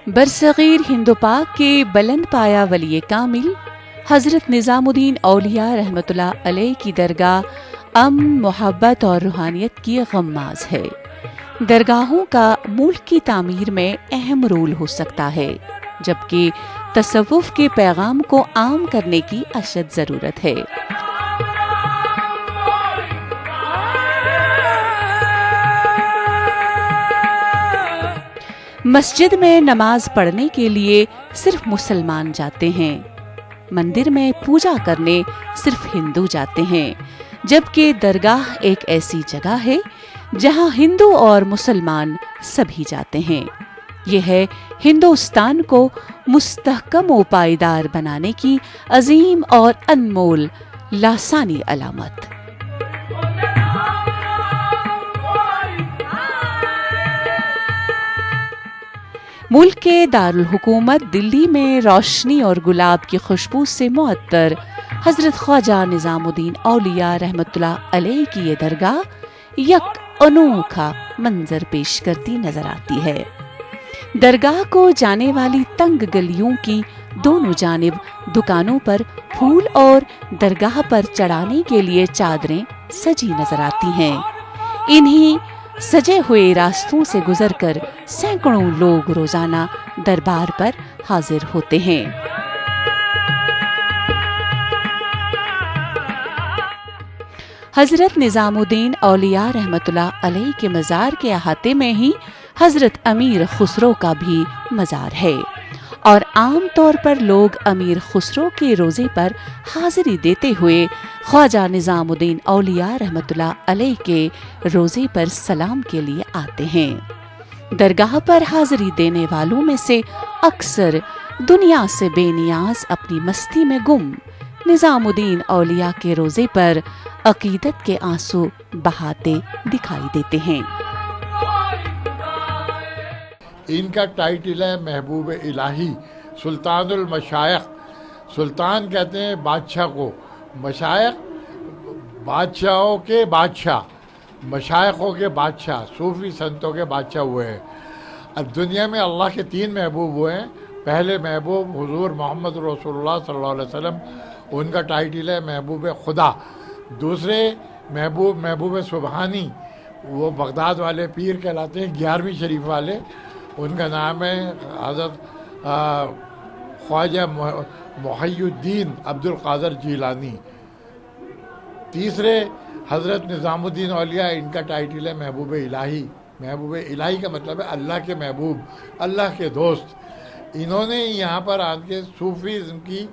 برصغیر ہند و پاک کے بلند پایا ولی کامل حضرت نظام الدین اولیاء رحمۃ اللہ علیہ کی درگاہ امن، محبت اور روحانیت کی غماز ہے۔ درگاہوں کا ملک کی تعمیر میں اہم رول ہو سکتا ہے، جبکہ تصوف کے پیغام کو عام کرنے کی اشد ضرورت ہے۔ مسجد میں نماز پڑھنے کے لیے صرف مسلمان جاتے ہیں، مندر میں پوجا کرنے صرف ہندو جاتے ہیں، جبکہ درگاہ ایک ایسی جگہ ہے جہاں ہندو اور مسلمان سبھی جاتے ہیں۔ یہ ہے ہندوستان کو مستحکم و پائیدار بنانے کی عظیم اور انمول لاسانی علامت۔ ملک کے دارالحکومت دلی میں روشنی اور گلاب کی خوشبو سے معطر حضرت خواجہ نظام الدین اولیاء رحمۃ اللہ علیہ کی یہ درگاہ یک انوکھا منظر پیش کرتی نظر آتی ہے۔ درگاہ کو جانے والی تنگ گلیوں کی دونوں جانب دکانوں پر پھول اور درگاہ پر چڑھانے کے لیے چادریں سجی نظر آتی ہیں۔ انہی سجے ہوئے راستوں سے گزر کر سینکڑوں لوگ روزانہ دربار پر حاضر ہوتے ہیں۔ حضرت نظام الدین اولیاء رحمۃ اللہ علیہ کے مزار کے احاطے میں ہی حضرت امیر خسرو کا بھی مزار ہے، اور عام طور پر لوگ امیر خسرو کے روزے پر حاضری دیتے ہوئے خواجہ نظام الدین اولیاء رحمۃ اللہ علیہ کے روزے پر سلام کے لیے آتے ہیں۔ درگاہ پر حاضری دینے والوں میں سے اکثر دنیا سے بے نیاز اپنی مستی میں گم نظام الدین اولیاء کے روزے پر عقیدت کے آنسو بہاتے دکھائی دیتے ہیں۔ ان کا ٹائٹل ہے محبوب الہی، سلطان المشائخ۔ سلطان کہتے ہیں بادشاہ کو، مشائخ بادشاہوں کے بادشاہ، مشائخوں کے بادشاہ، صوفی سنتوں کے بادشاہ ہوئے ہیں۔ اب دنیا میں اللہ کے 3 محبوب ہوئے ہیں۔ پہلے محبوب حضور محمد رسول اللہ صلی اللہ علیہ وسلم، ان کا ٹائٹل ہے محبوب خدا۔ دوسرے محبوب سبحانی، وہ بغداد والے پیر کہلاتے ہیں، 11ویں شریف والے، ان کا نام ہے حضرت خواجہ محی الدین عبد القادر جیلانی۔ تیسرے حضرت نظام الدین اولیاء، ان کا ٹائٹل ہے محبوب الہی۔ محبوب الہی کا مطلب ہے اللہ کے محبوب، اللہ کے دوست۔ انہوں نے یہاں پر آ کے صوفیزم کی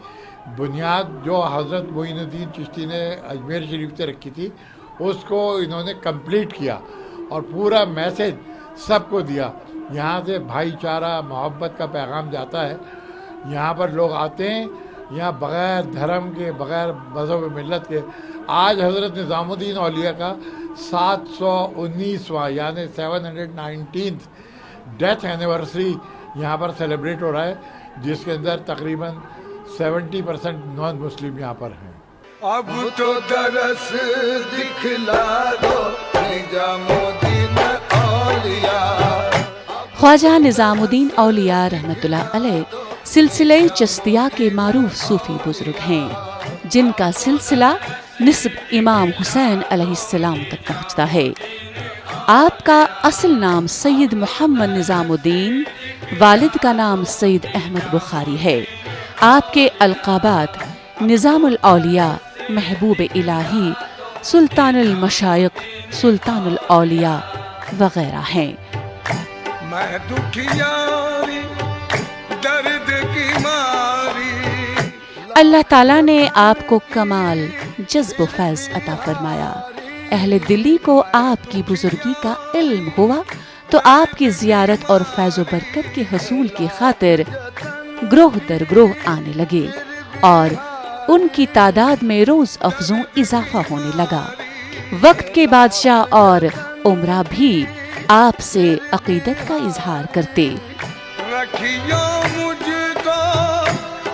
بنیاد جو حضرت معین الدین چشتی نے اجمیر شریف سے رکھی تھی، اس کو انہوں نے کمپلیٹ کیا اور پورا میسج سب کو دیا۔ یہاں سے بھائی چارہ، محبت کا پیغام جاتا ہے۔ یہاں پر لوگ آتے ہیں، یہاں بغیر دھرم کے، بغیر مذہب و ملت کے۔ آج حضرت نظام الدین اولیاء کا 719واں یعنی 719th ڈیتھ اینیورسری یہاں پر سیلیبریٹ ہو رہا ہے، جس کے اندر تقریباً 70% نان مسلم یہاں پر ہیں۔ اب تو درس دکھلا دو نظام الدین اولیاء۔ خواجہ نظام الدین اولیاء رحمۃ اللہ علیہ سلسلہ چشتیہ کے معروف صوفی بزرگ ہیں، جن کا سلسلہ نسب امام حسین علیہ السلام تک پہنچتا ہے۔ آپ کا اصل نام سید محمد نظام الدین، والد کا نام سید احمد بخاری ہے۔ آپ کے القابات نظام الاولیاء، محبوب الہی، سلطان المشائخ، سلطان الاولیاء وغیرہ ہیں۔ میں دکھیاری درد کی ماری۔ اللہ تعالیٰ نے آپ کو کمال جذب و فیض عطا فرمایا۔ اہل دلی کو آپ کی بزرگی کا علم ہوا تو آپ کی زیارت اور فیض و برکت کے حصول کی خاطر گروہ در گروہ آنے لگے، اور ان کی تعداد میں روز افزوں اضافہ ہونے لگا۔ وقت کے بادشاہ اور عمرہ بھی آپ سے عقیدت کا اظہار کرتے۔ رکھیو مجھ کو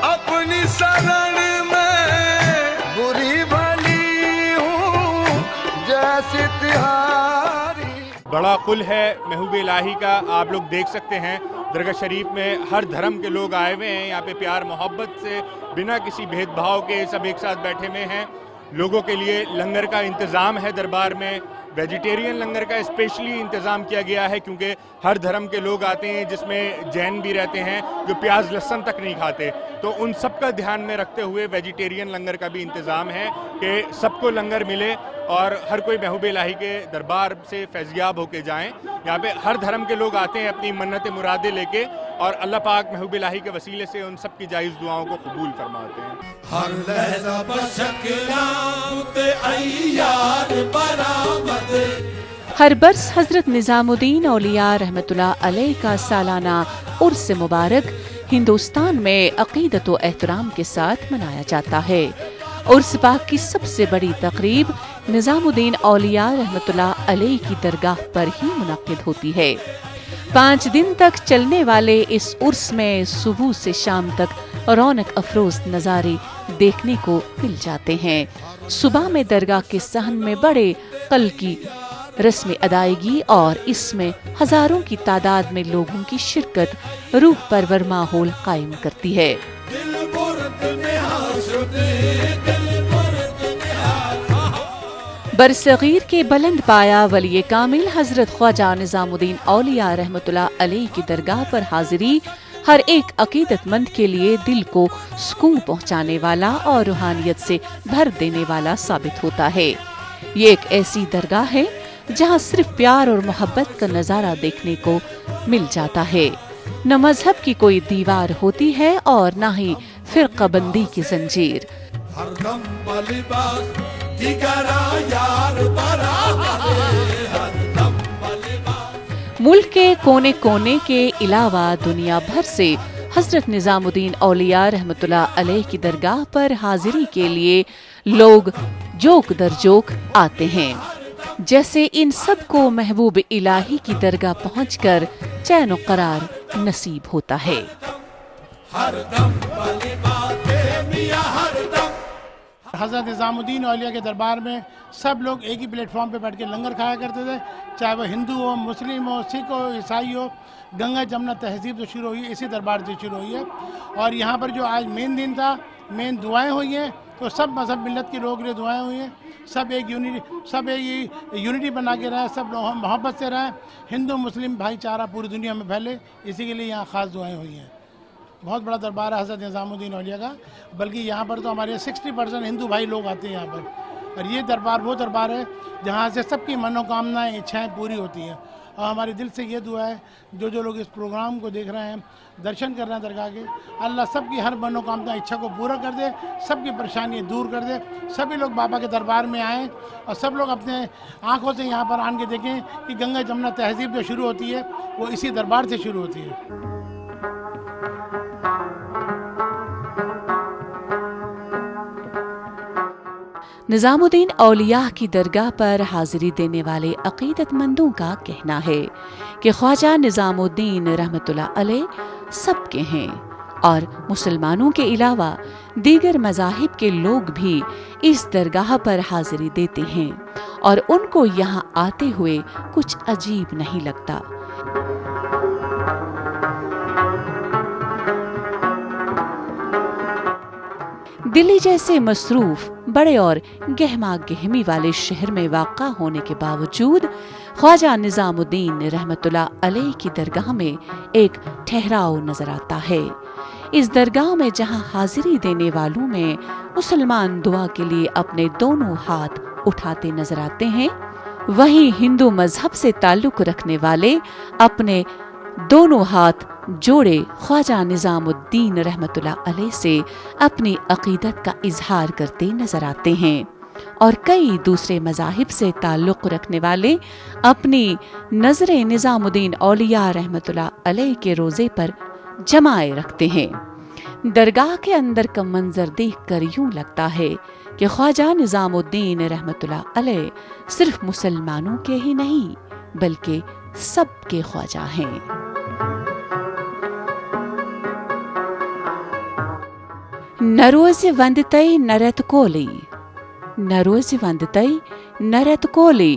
اپنی سرن میں، بری بھلی ہوں جیسے تہاری۔ بڑا باقل ہے محبوب الہی کا. آپ لوگ دیکھ سکتے ہیں درگاہ شریف میں ہر دھرم کے لوگ آئے ہوئے ہیں. یہاں پہ پیار محبت سے بنا کسی بھید بھاؤ کے سب ایک ساتھ بیٹھے ہوئے ہیں. لوگوں کے لیے لنگر کا انتظام ہے دربار میں. ویجیٹیرین لنگر کا اسپیشلی انتظام کیا گیا ہے کیونکہ ہر دھرم کے لوگ آتے ہیں, جس میں جین بھی رہتے ہیں جو پیاز لہسن تک نہیں کھاتے. تو ان سب کا دھیان میں رکھتے ہوئے ویجیٹیرین لنگر کا بھی انتظام ہے کہ سب کو لنگر ملے اور ہر کوئی محبوب الہی کے دربار سے فیضیاب ہو کے جائیں. یہاں پہ ہر دھرم کے لوگ آتے ہیں اپنی منت مرادیں لے کے, اور اللہ پاک محبوب الہی کے وسیلے سے ان سب کی جائز دعاؤں کو قبول فرماتے ہیں. ہر لحظہ بشکلات ایار برآمد. ہر برس حضرت نظام الدین اولیاء رحمۃ اللہ علیہ کا سالانہ عرس مبارک ہندوستان میں عقیدت و احترام کے ساتھ منایا جاتا ہے. عرس پاک کی سب سے بڑی تقریب نظام الدین اولیاء رحمۃ اللہ علیہ کی درگاہ پر ہی منعقد ہوتی ہے. 5 دن تک چلنے والے اس عرس میں صبح سے شام تک رونق افروز نظارے دیکھنے کو مل جاتے ہیں. صبح میں درگاہ کے صحن میں بڑے قل کی رسم ادائیگی اور اس میں ہزاروں کی تعداد میں لوگوں کی شرکت روح پرور ماحول قائم کرتی ہے. برصغیر کے بلند پایا ولی کامل حضرت خواجہ نظام الدین اولیاء رحمۃ اللہ علیہ کی درگاہ پر حاضری ہر ایک عقیدت مند کے لیے دل کو سکون پہنچانے والا اور روحانیت سے بھر دینے والا ثابت ہوتا ہے. یہ ایک ایسی درگاہ ہے جہاں صرف پیار اور محبت کا نظارہ دیکھنے کو مل جاتا ہے. نہ مذہب کی کوئی دیوار ہوتی ہے اور نہ ہی فرقہ بندی کی زنجیر. ہر دم بلباس دیگرا یار برآمد. ہر دم بلباس. ملک کے کونے کونے کے علاوہ دنیا بھر سے حضرت نظام الدین اولیاء رحمۃ اللہ علیہ کی درگاہ پر حاضری کے لیے لوگ جوک در جوک آتے ہیں. جیسے ان سب کو محبوب الہی کی درگاہ پہنچ کر چین و قرار نصیب ہوتا ہے. ہر دم بلباس میاں ہر دم. حضرت نظام الدین اولیاء کے دربار میں سب لوگ ایک ہی پلیٹ فارم پہ بیٹھ کے لنگر کھایا کرتے تھے, چاہے وہ ہندو ہو, مسلم ہو, سکھ ہو, عیسائی ہو. گنگا جمنا تہذیب جو شروع ہوئی ہے اسی دربار سے شروع ہوئی ہے. اور یہاں پر جو آج مین دن تھا, مین دعائیں ہوئی ہیں, تو سب مذہب ملت کے لوگ نے دعائیں ہوئی ہیں. سب ایک یونٹی بنا کے رہیں, سب لوگ محبت سے رہیں, ہندو مسلم بھائی چارہ پوری دنیا میں پھیلے, اسی کے لیے یہاں خاص دعائیں ہوئی ہیں. بہت بڑا دربار ہے حضرت نظام الدین اولیاء کا, بلکہ یہاں پر تو ہمارے 60% ہندو بھائی لوگ آتے ہیں یہاں پر. اور یہ دربار وہ دربار ہے جہاں سے سب کی منوکامنائیں اچھائیں پوری ہوتی ہیں. اور ہمارے دل سے یہ دعا ہے جو لوگ اس پروگرام کو دیکھ رہے ہیں, درشن کر رہے ہیں درگاہ کے, اللہ سب کی ہر منوکامنا اچھا کو پورا کر دے, سب کی پریشانیاں دور کر دے. سبھی لوگ بابا کے دربار میں آئیں اور سب لوگ اپنے آنکھوں سے یہاں پر آن کے دیکھیں کہ گنگا جمنا تہذیب جو شروع ہوتی ہے وہ اسی دربار سے شروع ہوتی ہے. نظام الدین اولیاء کی درگاہ پر حاضری دینے والے عقیدت مندوں کا کہنا ہے کہ خواجہ نظام الدین رحمۃ اللہ علیہ سب کے ہیں اور مسلمانوں کے علاوہ دیگر مذاہب کے لوگ بھی اس درگاہ پر حاضری دیتے ہیں اور ان کو یہاں آتے ہوئے کچھ عجیب نہیں لگتا. دلی جیسے مصروف, بڑے اور گہما گہمی والے شہر میں واقع ہونے کے باوجود خواجہ نظام الدین رحمۃ اللہ علیہ کی درگاہ میں ایک ٹھہراؤ نظر آتا ہے. اس درگاہ میں جہاں حاضری دینے والوں میں مسلمان دعا کے لیے اپنے دونوں ہاتھ اٹھاتے نظر آتے ہیں, وہیں ہندو مذہب سے تعلق رکھنے والے اپنے دونوں ہاتھ جوڑے خواجہ نظام الدین رحمۃ اللہ علیہ سے اپنی عقیدت کا اظہار کرتے نظر آتے ہیں, اور کئی دوسرے مذاہب سے تعلق رکھنے والے اپنی نظر نظام الدین اولیاء رحمۃ اللہ علیہ کے روزے پر جمائے رکھتے ہیں. درگاہ کے اندر کا منظر دیکھ کر یوں لگتا ہے کہ خواجہ نظام الدین رحمۃ اللہ علیہ صرف مسلمانوں کے ہی نہیں بلکہ سب کے خواجہ ہیں. نروز وندتئی نرت کولی, نروز وندتئی نرت کولی,